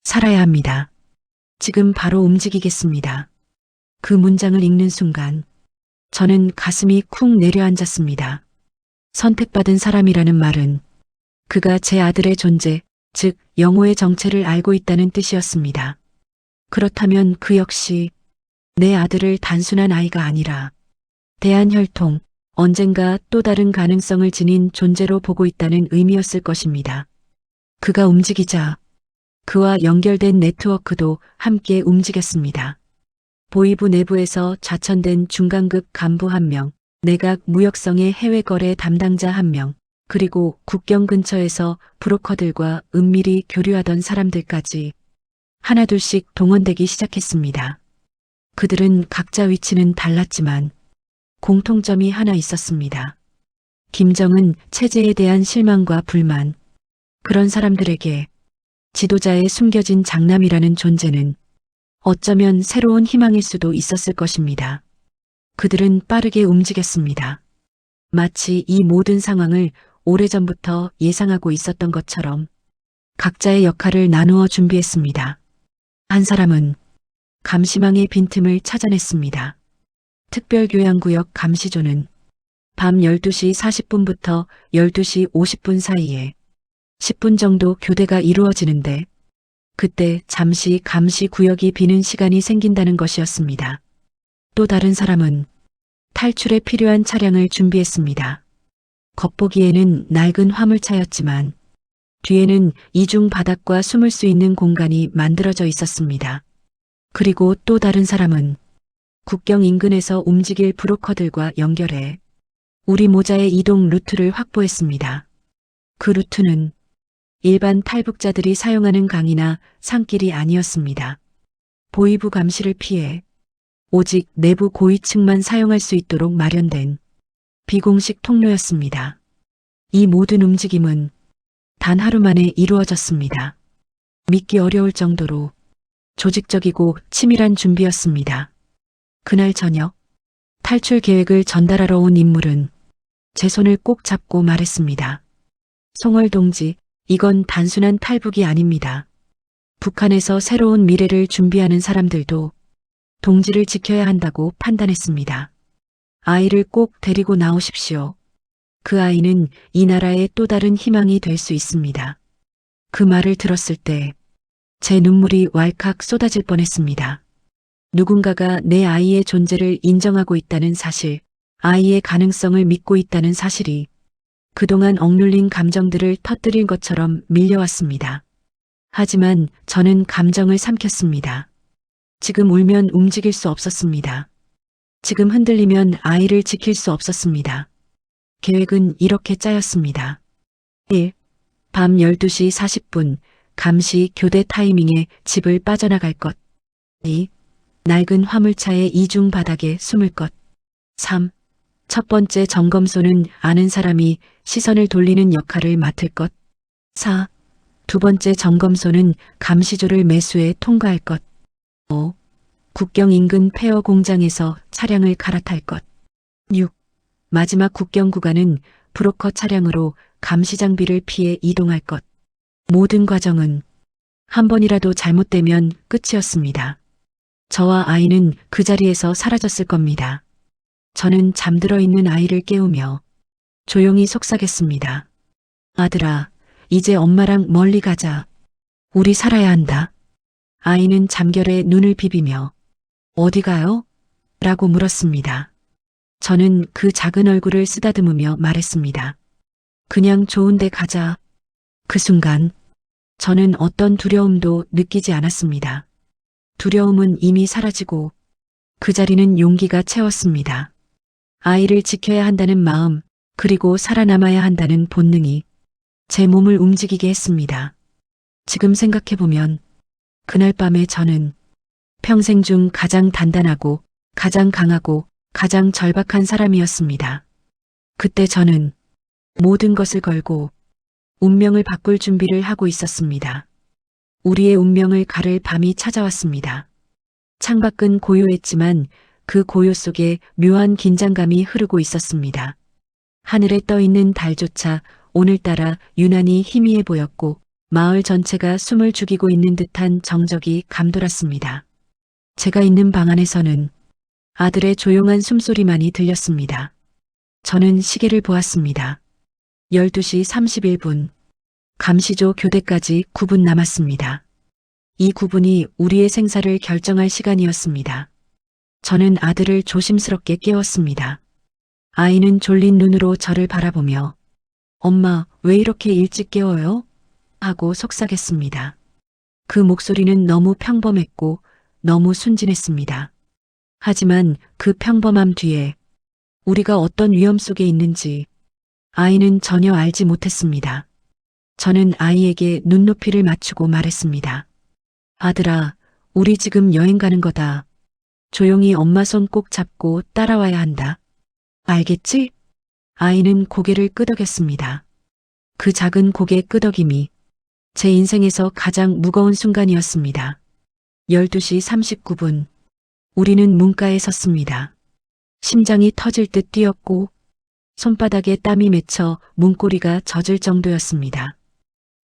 살아야 합니다. 지금 바로 움직이겠습니다. 그 문장을 읽는 순간 저는 가슴이 쿵 내려앉았습니다. 선택받은 사람이라는 말은 그가 제 아들의 존재, 즉 영호의 정체를 알고 있다는 뜻이었습니다. 그렇다면 그 역시 내 아들을 단순한 아이가 아니라 대한혈통, 언젠가 또 다른 가능성을 지닌 존재로 보고 있다는 의미였을 것입니다. 그가 움직이자 그와 연결된 네트워크도 함께 움직였습니다. 보이부 내부에서 좌천된 중간급 간부 1명, 내각 무역성의 해외 거래 담당자 1명, 그리고 국경 근처에서 브로커들과 은밀히 교류하던 사람들까지 하나둘씩 동원되기 시작했습니다. 그들은 각자 위치는 달랐지만 공통점이 하나 있었습니다. 김정은 체제에 대한 실망과 불만, 그런 사람들에게 지도자의 숨겨진 장남이라는 존재는 어쩌면 새로운 희망일 수도 있었을 것입니다. 그들은 빠르게 움직였습니다. 마치 이 모든 상황을 오래전부터 예상하고 있었던 것처럼 각자의 역할을 나누어 준비했습니다. 한 사람은 감시망의 빈틈을 찾아냈습니다. 특별교양구역 감시조는 밤 12시 40분부터 12시 50분 사이에 10분 정도 교대가 이루어지는데 그때 잠시 감시 구역이 비는 시간이 생긴다는 것이었습니다. 또 다른 사람은 탈출에 필요한 차량을 준비했습니다. 겉보기에는 낡은 화물차였지만 뒤에는 이중 바닥과 숨을 수 있는 공간이 만들어져 있었습니다. 그리고 또 다른 사람은 국경 인근에서 움직일 브로커들과 연결해 우리 모자의 이동 루트를 확보했습니다. 그 루트는 일반 탈북자들이 사용하는 강이나 산길이 아니었습니다. 보이부 감시를 피해 오직 내부 고위층만 사용할 수 있도록 마련된 비공식 통로였습니다. 이 모든 움직임은 단 하루 만에 이루어졌습니다. 믿기 어려울 정도로 조직적이고 치밀한 준비였습니다. 그날 저녁 탈출 계획을 전달하러 온 인물은 제 손을 꼭 잡고 말했습니다. 송월 동지, 이건 단순한 탈북이 아닙니다. 북한에서 새로운 미래를 준비하는 사람들도 동지를 지켜야 한다고 판단했습니다. 아이를 꼭 데리고 나오십시오. 그 아이는 이 나라의 또 다른 희망이 될 수 있습니다. 그 말을 들었을 때 제 눈물이 왈칵 쏟아질 뻔했습니다. 누군가가 내 아이의 존재를 인정하고 있다는 사실, 아이의 가능성을 믿고 있다는 사실이 그동안 억눌린 감정들을 터뜨린 것처럼 밀려왔습니다. 하지만 저는 감정을 삼켰습니다. 지금 울면 움직일 수 없었습니다. 지금 흔들리면 아이를 지킬 수 없었습니다. 계획은 이렇게 짜였습니다. 1. 밤 12시 40분 감시 교대 타이밍에 집을 빠져나갈 것. 2. 낡은 화물차의 이중 바닥에 숨을 것. 3. 첫 번째 점검소는 아는 사람이 시선을 돌리는 역할을 맡을 것. 4. 두 번째 점검소는 감시조를 매수해 통과할 것. 5. 국경 인근 폐허 공장에서 차량을 갈아탈 것. 6. 마지막 국경 구간은 브로커 차량으로 감시 장비를 피해 이동할 것. 모든 과정은 한 번이라도 잘못되면 끝이었습니다. 저와 아이는 그 자리에서 사라졌을 겁니다. 저는 잠들어 있는 아이를 깨우며 조용히 속삭였습니다. 아들아, 이제 엄마랑 멀리 가자. 우리 살아야 한다. 아이는 잠결에 눈을 비비며 어디 가요? 라고 물었습니다. 저는 그 작은 얼굴을 쓰다듬으며 말했습니다. 그냥 좋은 데 가자. 그 순간 저는 어떤 두려움도 느끼지 않았습니다. 두려움은 이미 사라지고 그 자리는 용기가 채웠습니다. 아이를 지켜야 한다는 마음, 그리고 살아남아야 한다는 본능이 제 몸을 움직이게 했습니다. 지금 생각해보면 그날 밤에 저는 평생 중 가장 단단하고 가장 강하고 가장 절박한 사람이었습니다. 그때 저는 모든 것을 걸고 운명을 바꿀 준비를 하고 있었습니다. 우리의 운명을 가를 밤이 찾아왔습니다. 창밖은 고요했지만 그 고요 속에 묘한 긴장감이 흐르고 있었습니다. 하늘에 떠 있는 달조차 오늘따라 유난히 희미해 보였고 마을 전체가 숨을 죽이고 있는 듯한 정적이 감돌았습니다. 제가 있는 방 안에서는 아들의 조용한 숨소리만이 들렸습니다. 저는 시계를 보았습니다. 12시 31분. 감시조 교대까지 9분 남았습니다. 이 9분이 우리의 생사를 결정할 시간이었습니다. 저는 아들을 조심스럽게 깨웠습니다. 아이는 졸린 눈으로 저를 바라보며 엄마, 왜 이렇게 일찍 깨워요? 하고 속삭였습니다. 그 목소리는 너무 평범했고 너무 순진했습니다. 하지만 그 평범함 뒤에 우리가 어떤 위험 속에 있는지 아이는 전혀 알지 못했습니다. 저는 아이에게 눈높이를 맞추고 말했습니다. 아들아, 우리 지금 여행 가는 거다. 조용히 엄마 손 꼭 잡고 따라와야 한다. 알겠지? 아이는 고개를 끄덕였습니다. 그 작은 고개 끄덕임이 제 인생에서 가장 무거운 순간이었습니다. 12시 39분. 우리는 문가에 섰습니다. 심장이 터질 듯 뛰었고 손바닥에 땀이 맺혀 문고리가 젖을 정도였습니다.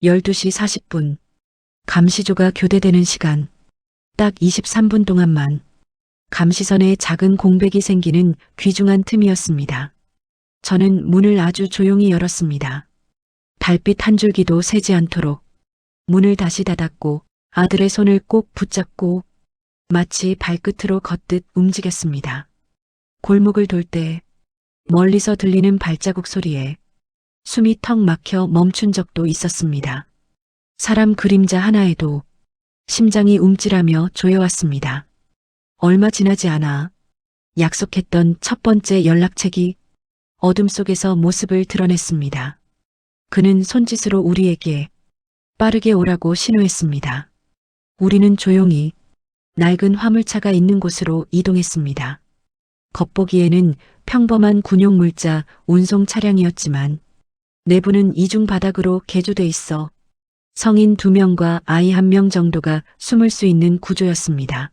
12시 40분. 감시조가 교대되는 시간. 딱 23분 동안만 감시선에 작은 공백이 생기는 귀중한 틈이었습니다. 저는 문을 아주 조용히 열었습니다. 달빛 한 줄기도 새지 않도록 문을 다시 닫았고 아들의 손을 꼭 붙잡고 마치 발끝으로 걷듯 움직였습니다. 골목을 돌 때 멀리서 들리는 발자국 소리에 숨이 턱 막혀 멈춘 적도 있었습니다. 사람 그림자 하나에도 심장이 움찔하며 조여왔습니다. 얼마 지나지 않아 약속했던 첫 번째 연락책이 어둠 속에서 모습을 드러냈습니다. 그는 손짓으로 우리에게 빠르게 오라고 신호했습니다. 우리는 조용히 낡은 화물차가 있는 곳으로 이동했습니다. 겉보기에는 평범한 군용 물자 운송 차량이었지만 내부는 이중 바닥으로 개조돼 있어 성인 2명과 아이 1명 정도가 숨을 수 있는 구조였습니다.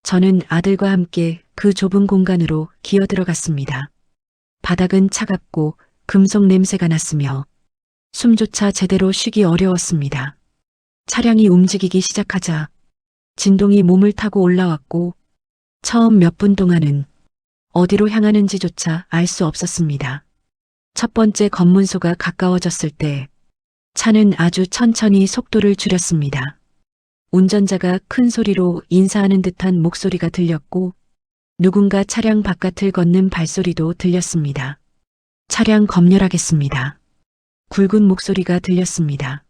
저는 아들과 함께 그 좁은 공간으로 기어 들어갔습니다. 바닥은 차갑고 금속 냄새가 났으며 숨조차 제대로 쉬기 어려웠습니다. 차량이 움직이기 시작하자 진동이 몸을 타고 올라왔고 처음 몇 분 동안은 어디로 향하는지조차 알 수 없었습니다. 첫 번째 검문소가 가까워졌을 때 차는 아주 천천히 속도를 줄였습니다. 운전자가 큰 소리로 인사하는 듯한 목소리가 들렸고 누군가 차량 바깥을 걷는 발소리도 들렸습니다. 차량 검열하겠습니다. 굵은 목소리가 들렸습니다.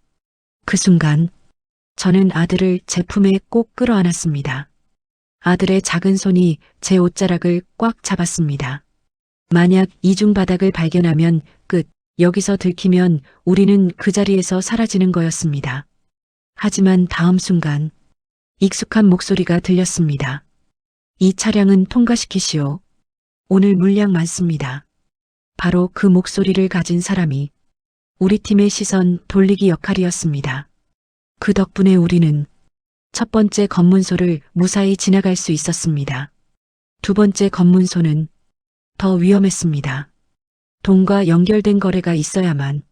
그 순간 저는 아들을 제 품에 꼭 끌어안았습니다. 아들의 작은 손이 제 옷자락을 꽉 잡았습니다. 만약 이중 바닥을 발견하면 끝, 여기서 들키면 우리는 그 자리에서 사라지는 거였습니다. 하지만 다음 순간 익숙한 목소리가 들렸습니다. 이 차량은 통과시키시오. 오늘 물량 많습니다. 바로 그 목소리를 가진 사람이 우리 팀의 시선 돌리기 역할이었습니다. 그 덕분에 우리는 첫 번째 검문소를 무사히 지나갈 수 있었습니다. 두 번째 검문소는 더 위험했습니다. 돈과 연결된 거래가 있어야만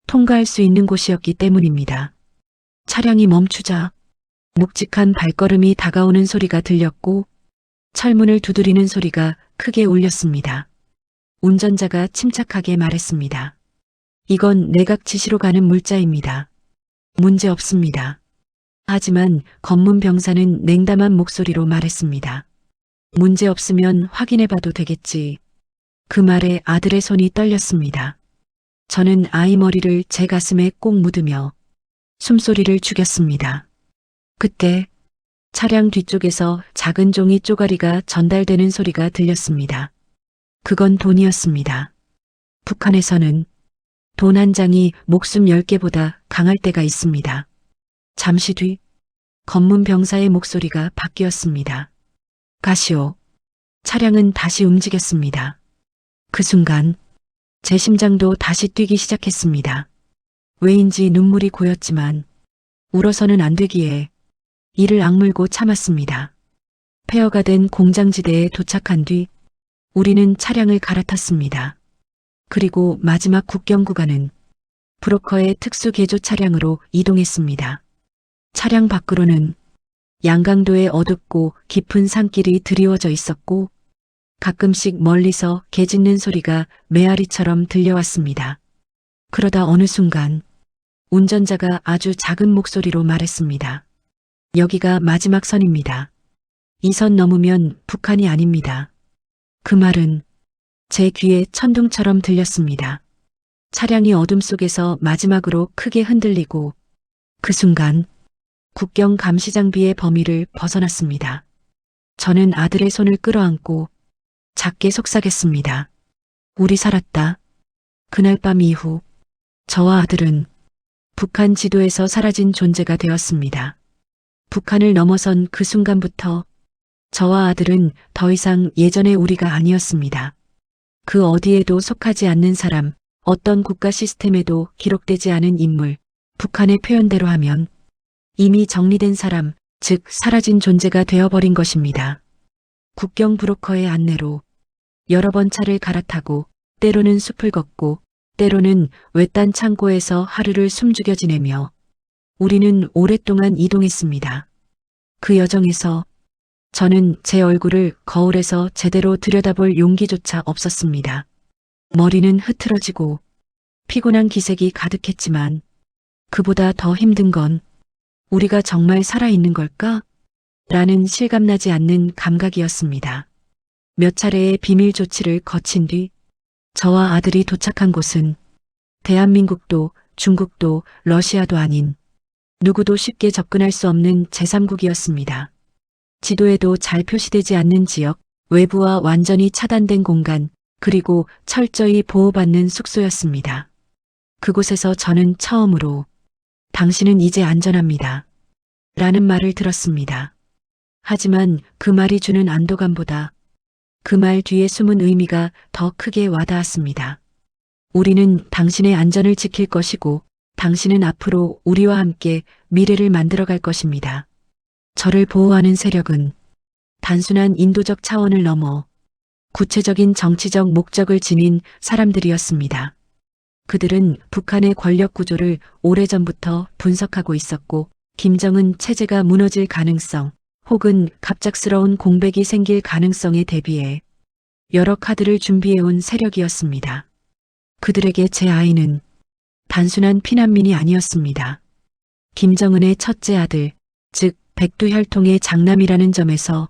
통과할 수 있는 곳이었기 때문입니다. 차량이 멈추자 묵직한 발걸음이 다가오는 소리가 들렸고 철문을 두드리는 소리가 크게 울렸습니다. 운전자가 침착하게 말했습니다. 이건 내각 지시로 가는 물자입니다. 문제 없습니다. 하지만 검문 병사는 냉담한 목소리로 말했습니다. 문제 없으면 확인해봐도 되겠지. 그 말에 아들의 손이 떨렸습니다. 저는 아이 머리를 제 가슴에 꼭 묻으며 숨소리를 죽였습니다. 그때 차량 뒤쪽에서 작은 종이 쪼가리가 전달되는 소리가 들렸습니다. 그건 돈이었습니다. 북한에서는 돈 한 장이 목숨 10개보다 강할 때가 있습니다. 잠시 뒤 검문 병사의 목소리가 바뀌었습니다. 가시오. 차량은 다시 움직였습니다. 그 순간 제 심장도 다시 뛰기 시작했습니다. 왜인지 눈물이 고였지만 울어서는 안 되기에 이를 악물고 참았습니다. 폐허가 된 공장지대에 도착한 뒤 우리는 차량을 갈아탔습니다. 그리고 마지막 국경 구간은 브로커의 특수 개조 차량으로 이동했습니다. 차량 밖으로는 양강도의 어둡고 깊은 산길이 드리워져 있었고 가끔씩 멀리서 개 짖는 소리가 메아리처럼 들려왔습니다. 그러다 어느 순간 운전자가 아주 작은 목소리로 말했습니다. 여기가 마지막 선입니다. 이 선 넘으면 북한이 아닙니다. 그 말은 제 귀에 천둥처럼 들렸습니다. 차량이 어둠 속에서 마지막으로 크게 흔들리고 그 순간 국경 감시 장비의 범위를 벗어났습니다. 저는 아들의 손을 끌어안고 작게 속삭였습니다. 우리 살았다. 그날 밤 이후 저와 아들은 북한 지도에서 사라진 존재가 되었습니다. 북한을 넘어선 그 순간부터 저와 아들은 더 이상 예전의 우리가 아니었습니다. 그 어디에도 속하지 않는 사람, 어떤 국가 시스템에도 기록되지 않은 인물, 북한의 표현대로 하면 이미 정리된 사람, 즉 사라진 존재가 되어버린 것입니다. 국경 브로커의 안내로 여러 번 차를 갈아타고 때로는 숲을 걷고 때로는 외딴 창고에서 하루를 숨죽여 지내며 우리는 오랫동안 이동했습니다. 그 여정에서 저는 제 얼굴을 거울에서 제대로 들여다볼 용기조차 없었습니다. 머리는 흐트러지고 피곤한 기색이 가득했지만 그보다 더 힘든 건 우리가 정말 살아있는 걸까? 라는 실감나지 않는 감각이었습니다. 몇 차례의 비밀 조치를 거친 뒤 저와 아들이 도착한 곳은 대한민국도 중국도 러시아도 아닌 누구도 쉽게 접근할 수 없는 제3국이었습니다. 지도에도 잘 표시되지 않는 지역, 외부와 완전히 차단된 공간, 그리고 철저히 보호받는 숙소였습니다. 그곳에서 저는 처음으로 당신은 이제 안전합니다. 라는 말을 들었습니다. 하지만 그 말이 주는 안도감보다 그 말 뒤에 숨은 의미가 더 크게 와닿았습니다. 우리는 당신의 안전을 지킬 것이고 당신은 앞으로 우리와 함께 미래를 만들어갈 것입니다. 저를 보호하는 세력은 단순한 인도적 차원을 넘어 구체적인 정치적 목적을 지닌 사람들이었습니다. 그들은 북한의 권력 구조를 오래전부터 분석하고 있었고 김정은 체제가 무너질 가능성 혹은 갑작스러운 공백이 생길 가능성에 대비해 여러 카드를 준비해온 세력이었습니다. 그들에게 제 아이는 단순한 피난민이 아니었습니다. 김정은의 첫째 아들, 즉 백두혈통의 장남이라는 점에서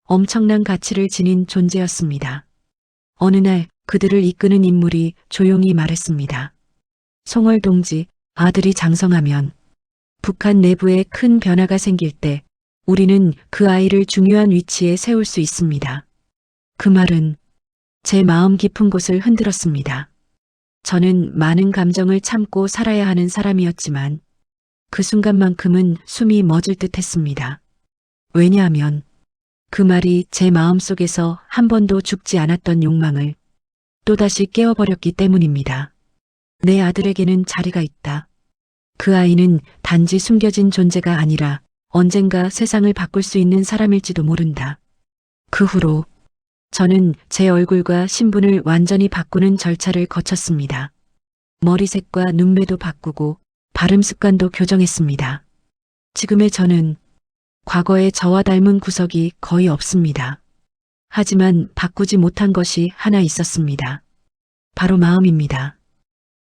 엄청난 가치를 지닌 존재였습니다. 어느 날 그들을 이끄는 인물이 조용히 말했습니다. 송월 동지, 아들이 장성하면 북한 내부에 큰 변화가 생길 때 우리는 그 아이를 중요한 위치에 세울 수 있습니다. 그 말은 제 마음 깊은 곳을 흔들었습니다. 저는 많은 감정을 참고 살아야 하는 사람이었지만 그 순간만큼은 숨이 멎을 듯 했습니다. 왜냐하면 그 말이 제 마음속에서 한 번도 죽지 않았던 욕망을 또다시 깨워버렸기 때문입니다. 내 아들에게는 자리가 있다. 그 아이는 단지 숨겨진 존재가 아니라 언젠가 세상을 바꿀 수 있는 사람일지도 모른다. 그 후로 저는 제 얼굴과 신분을 완전히 바꾸는 절차를 거쳤습니다. 머리색과 눈매도 바꾸고 발음 습관도 교정했습니다. 지금의 저는 과거의 저와 닮은 구석이 거의 없습니다. 하지만 바꾸지 못한 것이 하나 있었습니다. 바로 마음입니다.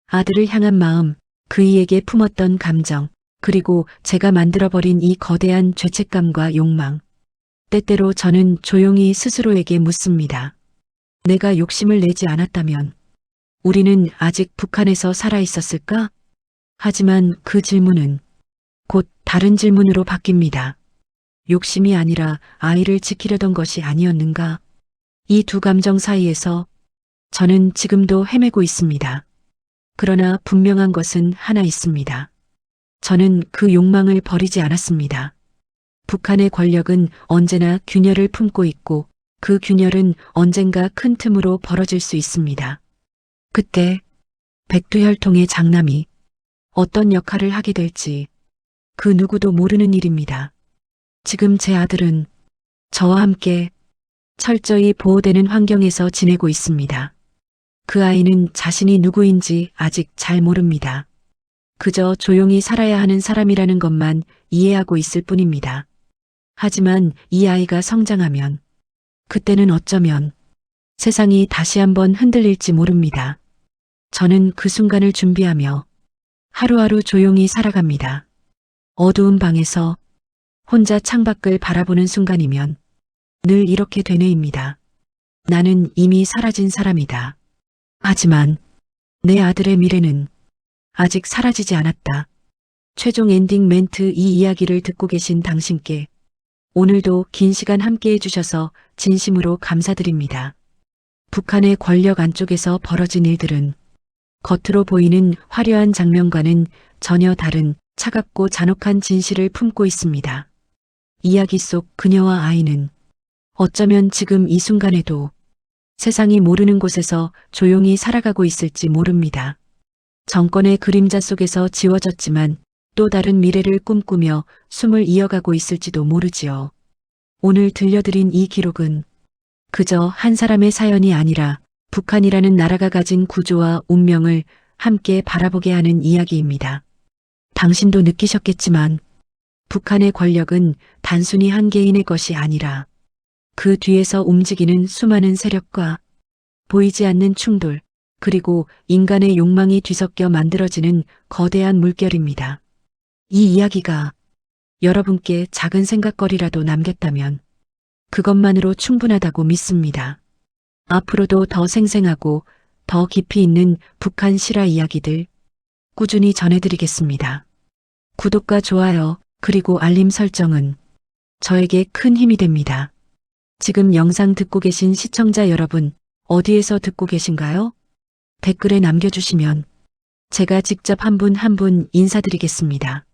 아들을 향한 마음, 그이에게 품었던 감정, 그리고 제가 만들어버린 이 거대한 죄책감과 욕망. 때때로 저는 조용히 스스로에게 묻습니다. 내가 욕심을 내지 않았다면 우리는 아직 북한에서 살아 있었을까? 하지만 그 질문은 곧 다른 질문으로 바뀝니다. 욕심이 아니라 아이를 지키려던 것이 아니었는가? 이 두 감정 사이에서 저는 지금도 헤매고 있습니다. 그러나 분명한 것은 하나 있습니다. 저는 그 욕망을 버리지 않았습니다. 북한의 권력은 언제나 균열을 품고 있고 그 균열은 언젠가 큰 틈으로 벌어질 수 있습니다. 그때 백두혈통의 장남이 어떤 역할을 하게 될지 그 누구도 모르는 일입니다. 지금 제 아들은 저와 함께 철저히 보호되는 환경에서 지내고 있습니다. 그 아이는 자신이 누구인지 아직 잘 모릅니다. 그저 조용히 살아야 하는 사람이라는 것만 이해하고 있을 뿐입니다. 하지만 이 아이가 성장하면 그때는 어쩌면 세상이 다시 한번 흔들릴지 모릅니다. 저는 그 순간을 준비하며 하루하루 조용히 살아갑니다. 어두운 방에서 혼자 창밖을 바라보는 순간이면 늘 이렇게 되뇌입니다. 나는 이미 사라진 사람이다. 하지만 내 아들의 미래는 아직 사라지지 않았다. 최종 엔딩 멘트. 이 이야기를 듣고 계신 당신께 오늘도 긴 시간 함께 해주셔서 진심으로 감사드립니다. 북한의 권력 안쪽에서 벌어진 일들은 겉으로 보이는 화려한 장면과는 전혀 다른 차갑고 잔혹한 진실을 품고 있습니다. 이야기 속 그녀와 아이는 어쩌면 지금 이 순간에도 세상이 모르는 곳에서 조용히 살아가고 있을지 모릅니다. 정권의 그림자 속에서 지워졌지만 또 다른 미래를 꿈꾸며 숨을 이어가고 있을지도 모르지요. 오늘 들려드린 이 기록은 그저 한 사람의 사연이 아니라 북한이라는 나라가 가진 구조와 운명을 함께 바라보게 하는 이야기입니다. 당신도 느끼셨겠지만 북한의 권력은 단순히 한 개인의 것이 아니라 그 뒤에서 움직이는 수많은 세력과 보이지 않는 충돌, 그리고 인간의 욕망이 뒤섞여 만들어지는 거대한 물결입니다. 이 이야기가 여러분께 작은 생각거리라도 남겼다면 그것만으로 충분하다고 믿습니다. 앞으로도 더 생생하고 더 깊이 있는 북한 실화 이야기들 꾸준히 전해드리겠습니다. 구독과 좋아요, 그리고 알림 설정은 저에게 큰 힘이 됩니다. 지금 영상 듣고 계신 시청자 여러분, 어디에서 듣고 계신가요? 댓글에 남겨주시면 제가 직접 한 분 한 분 인사드리겠습니다.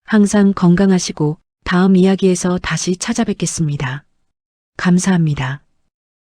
항상 건강하시고 다음 이야기에서 다시 찾아뵙겠습니다. 감사합니다.